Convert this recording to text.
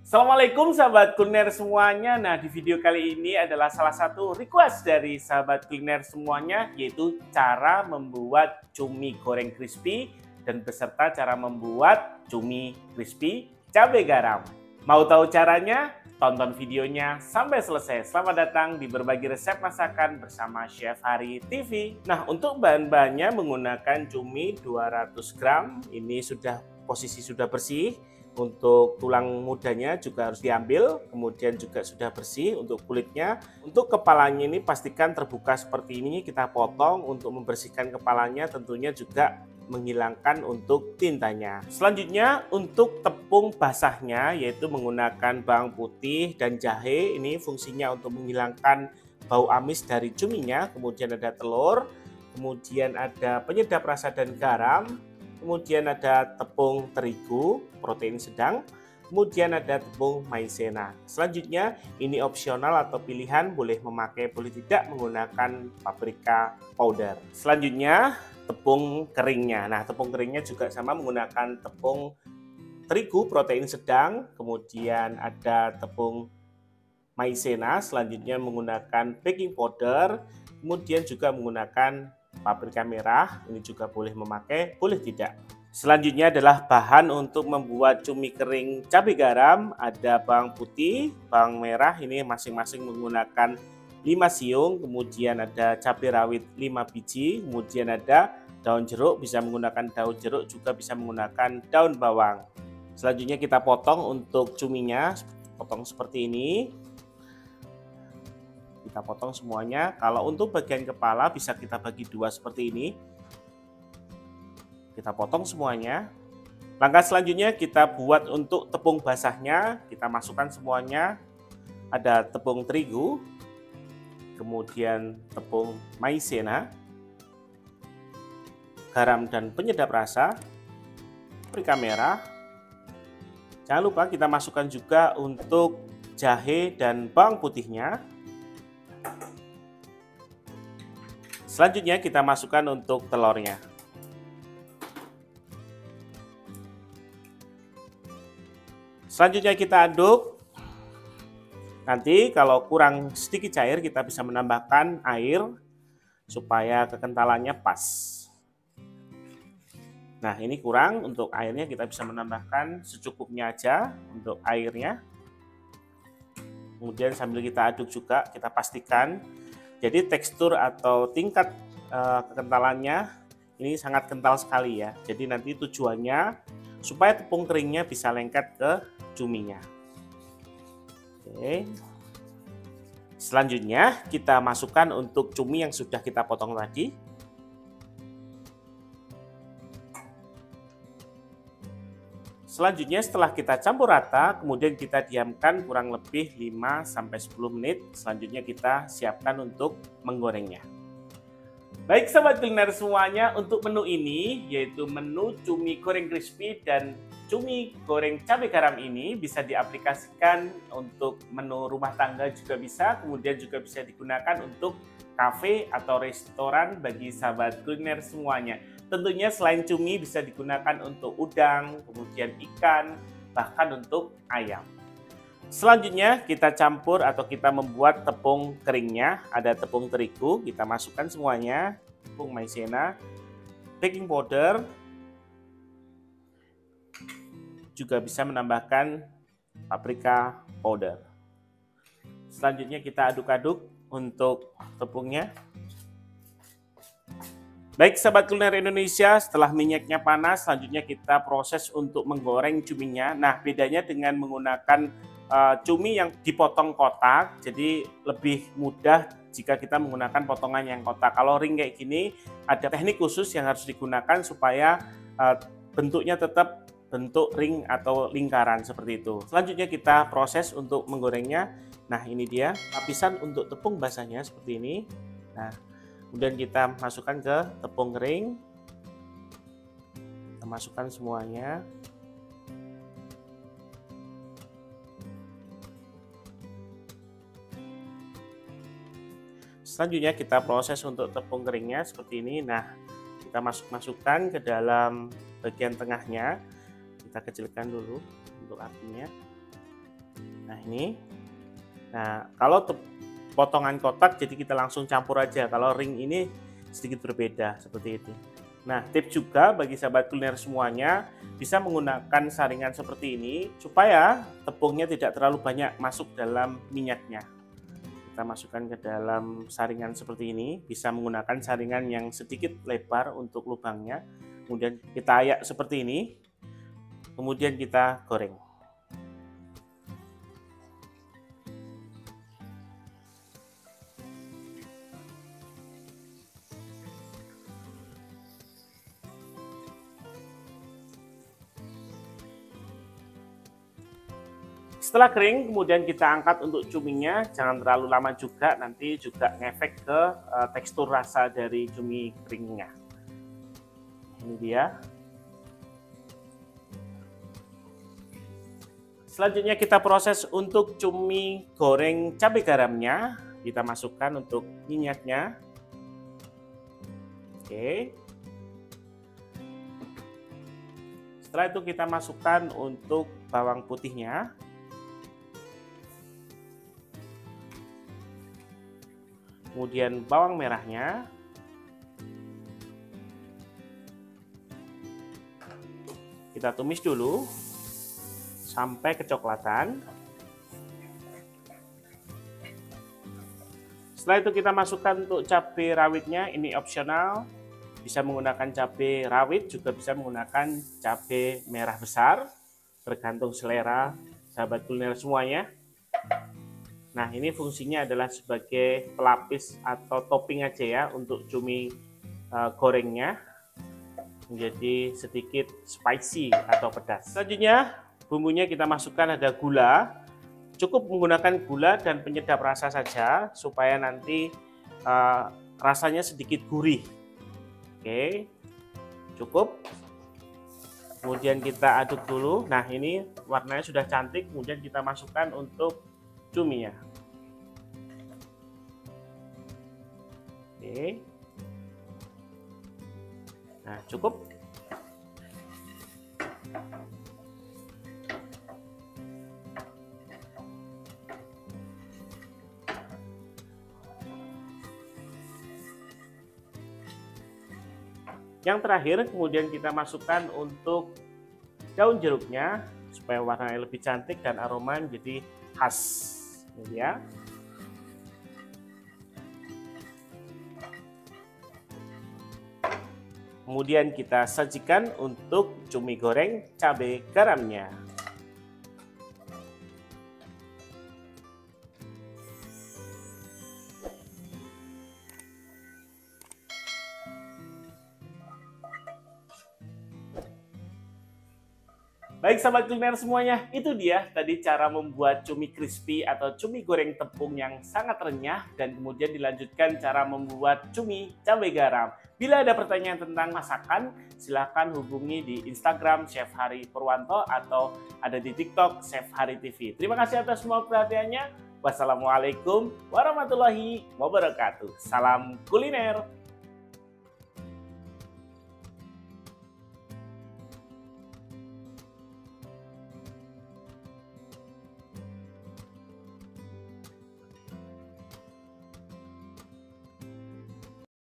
Assalamualaikum sahabat kuliner semuanya. Nah, di video kali ini adalah salah satu request dari sahabat kuliner semuanya, yaitu cara membuat cumi goreng crispy dan beserta cara membuat cumi crispy cabai garam. Mau tahu caranya? Tonton videonya sampai selesai. Selamat datang di berbagi resep masakan bersama Chef Hari TV. Nah, untuk bahan-bahannya menggunakan cumi 200 gram. Ini posisi sudah bersih. Untuk tulang mudanya juga harus diambil, kemudian juga sudah bersih untuk kulitnya. Untuk kepalanya ini pastikan terbuka seperti ini, kita potong untuk membersihkan kepalanya, tentunya juga menghilangkan untuk tintanya. Selanjutnya untuk tepung basahnya, yaitu menggunakan bawang putih dan jahe. Ini fungsinya untuk menghilangkan bau amis dari cuminya. Kemudian ada telur, kemudian ada penyedap rasa dan garam. Kemudian ada tepung terigu, protein sedang, kemudian ada tepung maizena. Selanjutnya ini opsional atau pilihan, boleh memakai, boleh tidak menggunakan paprika powder. Selanjutnya tepung keringnya. Nah, tepung keringnya juga sama, menggunakan tepung terigu, protein sedang, kemudian ada tepung maizena. Selanjutnya menggunakan baking powder, kemudian juga menggunakan paprika merah, ini juga boleh memakai, boleh tidak. Selanjutnya adalah bahan untuk membuat cumi kering cabai garam. Ada bawang putih, bawang merah, ini masing-masing menggunakan 5 siung, kemudian ada cabai rawit 5 biji, kemudian ada daun jeruk, bisa menggunakan daun jeruk, juga bisa menggunakan daun bawang. Selanjutnya kita potong untuk cuminya, potong seperti ini. Kita potong semuanya. Kalau untuk bagian kepala bisa kita bagi dua seperti ini. Kita potong semuanya. Langkah selanjutnya kita buat untuk tepung basahnya. Kita masukkan semuanya. Ada tepung terigu, kemudian tepung maizena, garam dan penyedap rasa, paprika merah. Jangan lupa kita masukkan juga untuk jahe dan bawang putihnya. Selanjutnya kita masukkan untuk telurnya. Selanjutnya kita aduk. Nanti kalau kurang sedikit cair kita bisa menambahkan air supaya kekentalannya pas. Nah, ini kurang untuk airnya, kita bisa menambahkan secukupnya aja untuk airnya. Kemudian sambil kita aduk juga kita pastikan. Jadi tekstur atau tingkat kekentalannya ini sangat kental sekali ya. Jadi nanti tujuannya supaya tepung keringnya bisa lengket ke cuminya. Oke. Selanjutnya kita masukkan untuk cumi yang sudah kita potong tadi. Selanjutnya setelah kita campur rata, kemudian kita diamkan kurang lebih 5-10 menit. Selanjutnya kita siapkan untuk menggorengnya. Baik sahabat kuliner semuanya, untuk menu ini yaitu menu cumi goreng crispy dan cumi goreng cabai garam ini bisa diaplikasikan untuk menu rumah tangga juga bisa, kemudian juga bisa digunakan untuk kafe atau restoran bagi sahabat kuliner semuanya. Tentunya selain cumi bisa digunakan untuk udang, kemudian ikan, bahkan untuk ayam. Selanjutnya kita campur atau kita membuat tepung keringnya. Ada tepung terigu, kita masukkan semuanya, tepung maizena, baking powder, juga bisa menambahkan paprika powder. Selanjutnya kita aduk-aduk untuk tepungnya. Baik sahabat kuliner Indonesia, setelah minyaknya panas, selanjutnya kita proses untuk menggoreng cuminya. Nah, bedanya dengan menggunakan cumi yang dipotong kotak, jadi lebih mudah jika kita menggunakan potongan yang kotak. Kalau ring kayak gini, ada teknik khusus yang harus digunakan supaya bentuknya tetap bentuk ring atau lingkaran seperti itu. Selanjutnya kita proses untuk menggorengnya. Nah, ini dia lapisan untuk tepung basahnya seperti ini. Nah, kemudian kita masukkan ke tepung kering. Kita masukkan semuanya. Selanjutnya kita proses untuk tepung keringnya seperti ini. Nah, kita masukkan ke dalam bagian tengahnya. Kita kecilkan dulu untuk apinya. Nah ini. Nah kalau potongan kotak jadi kita langsung campur aja. Kalau ring ini sedikit berbeda seperti itu. Nah, tips juga bagi sahabat kuliner semuanya bisa menggunakan saringan seperti ini supaya tepungnya tidak terlalu banyak masuk dalam minyaknya. Kita masukkan ke dalam saringan seperti ini, bisa menggunakan saringan yang sedikit lebar untuk lubangnya. Kemudian kita ayak seperti ini, kemudian kita goreng. Setelah kering, kemudian kita angkat untuk cuminya. Jangan terlalu lama juga, nanti juga ngefek ke tekstur rasa dari cumi keringnya. Ini dia. Selanjutnya kita proses untuk cumi goreng cabai garamnya. Kita masukkan untuk minyaknya. Oke. Setelah itu kita masukkan untuk bawang putihnya. Kemudian bawang merahnya, kita tumis dulu sampai kecoklatan. Setelah itu kita masukkan untuk cabai rawitnya, ini opsional, bisa menggunakan cabai rawit, juga bisa menggunakan cabai merah besar, tergantung selera sahabat kuliner semuanya. Nah, ini fungsinya adalah sebagai pelapis atau topping aja ya untuk cumi gorengnya, menjadi sedikit spicy atau pedas. Selanjutnya, bumbunya kita masukkan ada gula. Cukup menggunakan gula dan penyedap rasa saja supaya nanti rasanya sedikit gurih. Oke, cukup. Kemudian kita aduk dulu. Nah, ini warnanya sudah cantik. Kemudian kita masukkan untuk cuminya. Oke. Nah, cukup. Yang terakhir, kemudian kita masukkan untuk daun jeruknya supaya warnanya lebih cantik dan aroma menjadi khas. Ini ya. Kemudian kita sajikan untuk cumi goreng cabai garamnya. Baik sahabat kuliner semuanya, itu dia tadi cara membuat cumi crispy atau cumi goreng tepung yang sangat renyah, dan kemudian dilanjutkan cara membuat cumi cabai garam. Bila ada pertanyaan tentang masakan, silahkan hubungi di Instagram Chef Hari Purwanto atau ada di TikTok Chef Hari TV. Terima kasih atas semua perhatiannya. Wassalamualaikum warahmatullahi wabarakatuh. Salam kuliner.